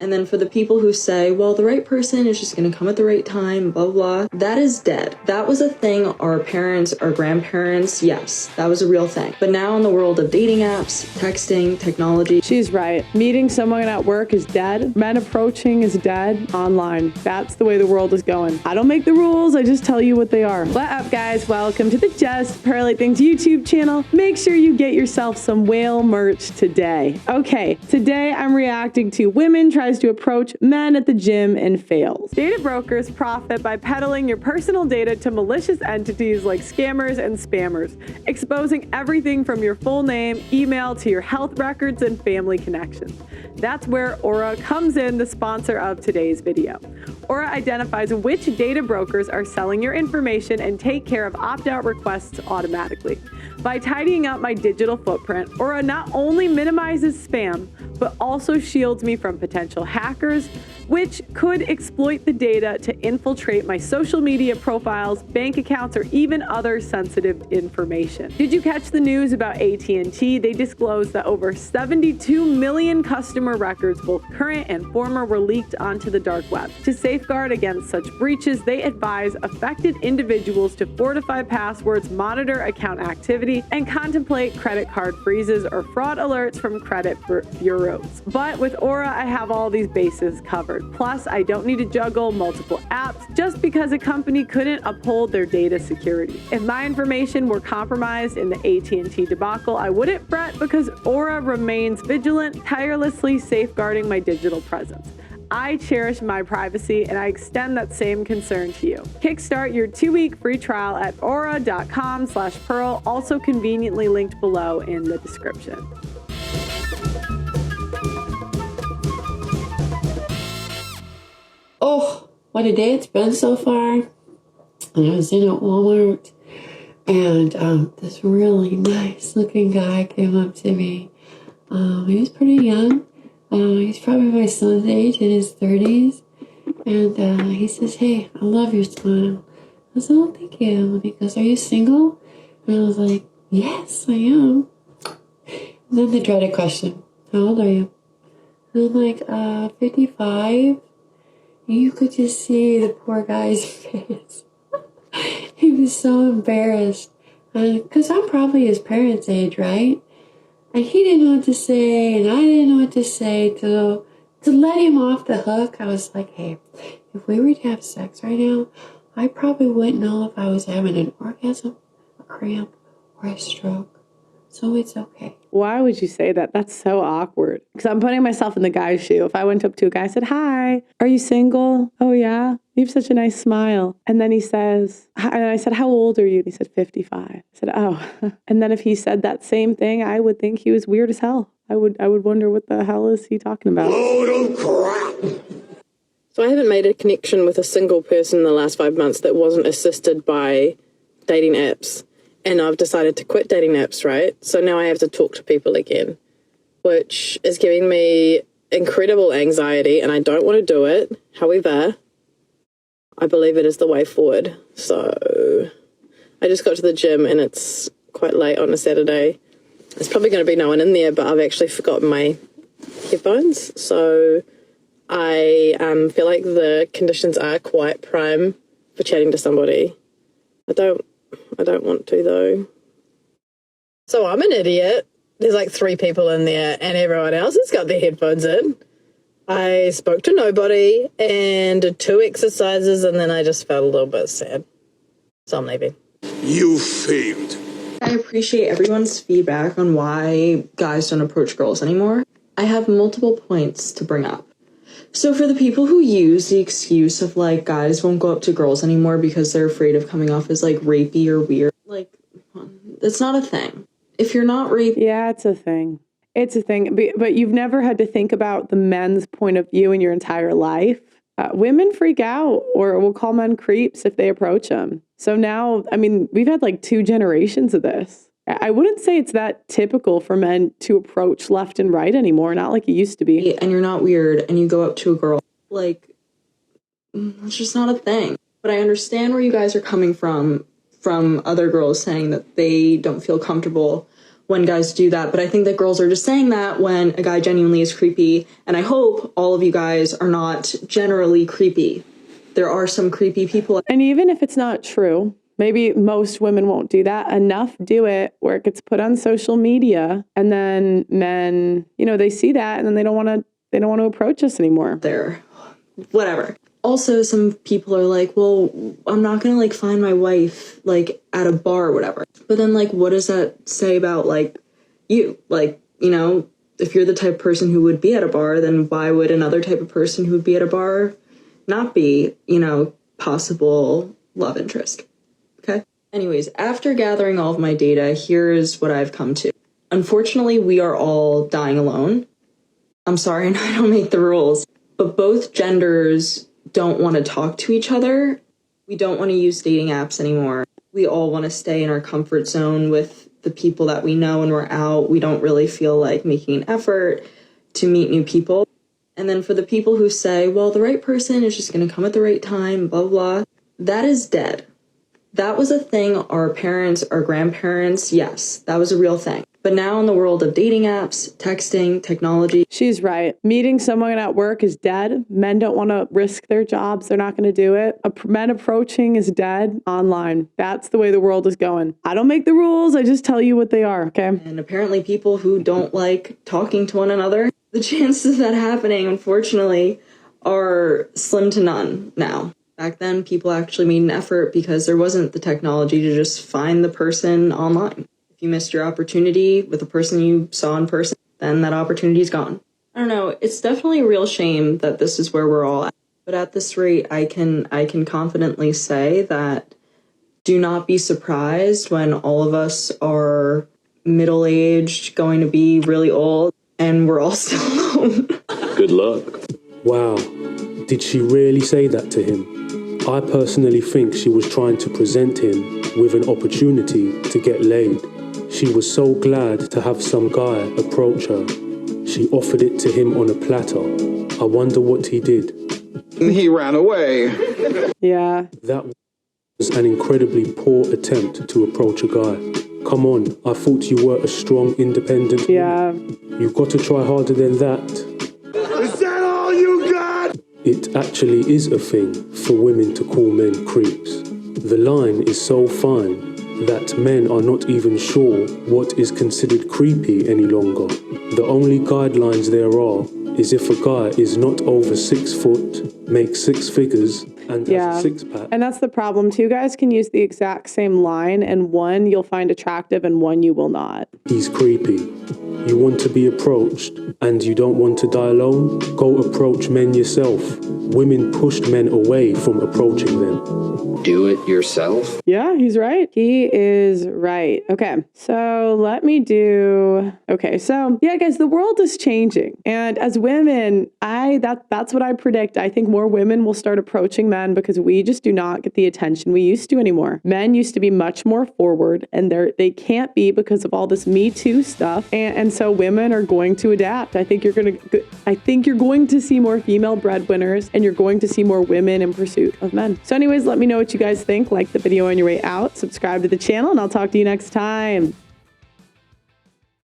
And then for the people who say, well, the right person is just going to come at the right time, blah, blah, that is dead. That was a thing our parents, our grandparents, yes, that was a real thing. But now in the world of dating apps, texting, technology. She's right. Meeting someone at work is dead. Men approaching is dead. Online. That's the way the world is going. I don't make the rules. I just tell you what they are. What up, guys? Welcome to the JustPearlyThings YouTube channel. Make sure you get yourself some whale merch today. Okay, today I'm reacting to women tries to approach men at the gym and fails. Data brokers profit by peddling your personal data to malicious entities like scammers and spammers, exposing everything from your full name, email, to your health records and family connections. That's where Aura comes in, the sponsor of today's video. Aura identifies which data brokers are selling your information and take care of opt-out requests automatically. By tidying up my digital footprint, Aura not only minimizes spam, but also shields me from potential hackers, which could exploit the data to infiltrate my social media profiles, bank accounts, or even other sensitive information. Did you catch the news about AT&T? They disclosed that over 72 million customer records, both current and former, were leaked onto the dark web. To safeguard against such breaches, they advise affected individuals to fortify passwords, monitor account activity, and contemplate credit card freezes or fraud alerts from credit bureaus. But with Aura, I have all these bases covered. Plus, I don't need to juggle multiple apps just because a company couldn't uphold their data security. If my information were compromised in the AT&T debacle, I wouldn't fret because Aura remains vigilant, tirelessly safeguarding my digital presence. I cherish my privacy, and I extend that same concern to you. Kickstart your 2-week free trial at aura.com/pearl, also conveniently linked below in the description. Oh, what a day it's been so far. And I was in at Walmart, and this really nice looking guy came up to me. He was pretty young. He's probably my son's age, in his 30s. And he says, "Hey, I love your smile." I said, "Oh, thank you." And he goes, "Are you single?" And I was like, "Yes, I am." And then the dreaded question, "How old are you?" And I'm like, 55. You could just see the poor guy's face. He was so embarrassed. Because I'm probably his parents' age, right? And he didn't know what to say, and I didn't know what to say. To let him off the hook, I was like, "Hey, if we were to have sex right now, I probably wouldn't know if I was having an orgasm, a cramp, or a stroke. So it's okay." Why would you say that? That's so awkward. Because I'm putting myself in the guy's shoe. If I went up to a guy and said, "Hi, are you single?" "Oh, yeah. You have such a nice smile." And then he says, and I said, "How old are you?" And he said, 55. I said, "Oh." And then if he said that same thing, I would think he was weird as hell. I would wonder, what the hell is he talking about? Load of crap. So I haven't made a connection with a single person in the last 5 months that wasn't assisted by dating apps. And I've decided to quit dating apps, right? So now I have to talk to people again, which is giving me incredible anxiety, and I don't want to do it. However, I believe it is the way forward. So I just got to the gym, and it's quite late on a Saturday. There's probably going to be no one in there, but I've actually forgotten my headphones. So I feel like the conditions are quite prime for chatting to somebody. I don't want to, though. So I'm an idiot. There's like 3 people in there, and everyone else has got their headphones in. I spoke to nobody and did 2 exercises, and then I just felt a little bit sad. So I'm leaving. You failed. I appreciate everyone's feedback on why guys don't approach girls anymore. I have multiple points to bring up. So for the people who use the excuse of, like, guys won't go up to girls anymore because they're afraid of coming off as, like, rapey or weird, like, it's not a thing. If you're not rapey... Yeah, it's a thing. It's a thing. But you've never had to think about the men's point of view in your entire life. Women freak out, or will call men creeps if they approach them. So now, I mean, we've had like 2 generations of this. I wouldn't say it's that typical for men to approach left and right anymore, not like it used to be. And you're not weird and you go up to a girl, like, it's just not a thing. But I understand where you guys are coming from other girls saying that they don't feel comfortable when guys do that, but I think that girls are just saying that when a guy genuinely is creepy, and I hope all of you guys are not generally creepy. There are some creepy people. And even if it's not true, maybe most women won't do that. Enough do it where it gets put on social media, and then men, you know, they see that and then they don't want to approach us anymore. There, whatever. Also, some people are like, well, I'm not gonna like find my wife like at a bar or whatever. But then like, what does that say about like you? Like, you know, if you're the type of person who would be at a bar, then why would another type of person who would be at a bar not be, you know, possible love interest? Okay. Anyways, after gathering all of my data, here's what I've come to. Unfortunately, we are all dying alone. I'm sorry, and I don't make the rules, but both genders don't want to talk to each other. We don't want to use dating apps anymore. We all want to stay in our comfort zone with the people that we know when we're out. We don't really feel like making an effort to meet new people. And then for the people who say, well, the right person is just going to come at the right time, blah, blah, blah, that is dead. That was a thing our parents, our grandparents, yes, that was a real thing. But now in the world of dating apps, texting, technology. She's right. Meeting someone at work is dead. Men don't want to risk their jobs. They're not going to do it. Men approaching is dead online. That's the way the world is going. I don't make the rules. I just tell you what they are, okay? And apparently people who don't like talking to one another, the chances of that happening, unfortunately, are slim to none now. Back then, people actually made an effort because there wasn't the technology to just find the person online. If you missed your opportunity with a person you saw in person, then that opportunity is gone. I don't know. It's definitely a real shame that this is where we're all at. But at this rate, I can confidently say that do not be surprised when all of us are middle-aged, going to be really old, and we're all still alone. Good luck. Wow, did she really say that to him? I personally think she was trying to present him with an opportunity to get laid. She was so glad to have some guy approach her. She offered it to him on a platter. I wonder what he did. He ran away. Yeah. That was an incredibly poor attempt to approach a guy. Come on, I thought you were a strong, independent woman. You've got to try harder than that. Is that all you got? It actually is a thing for women to call men creeps. The line is so fine that men are not even sure what is considered creepy any longer. The only guidelines there are is if a guy is not over 6 foot, makes 6 figures, and has a six-pack. And that's the problem. Two guys can use the exact same line, and one you'll find attractive and one you will not. He's creepy. You want to be approached and you don't want to die alone? Go approach men yourself. Women pushed men away from approaching them. Do it yourself? Yeah, he's right. He is right. Okay, so let me do... Okay, so yeah, guys, the world is changing. And as women, that's what I predict. I think more women will start approaching men because we just do not get the attention we used to anymore. Men used to be much more forward, and they can't be because of all this Me Too stuff. And so women are going to adapt. I think you're going to see more female breadwinners, and you're going to see more women in pursuit of men. So anyways, let me know what you guys think. Like the video on your way out, subscribe to the channel, and I'll talk to you next time.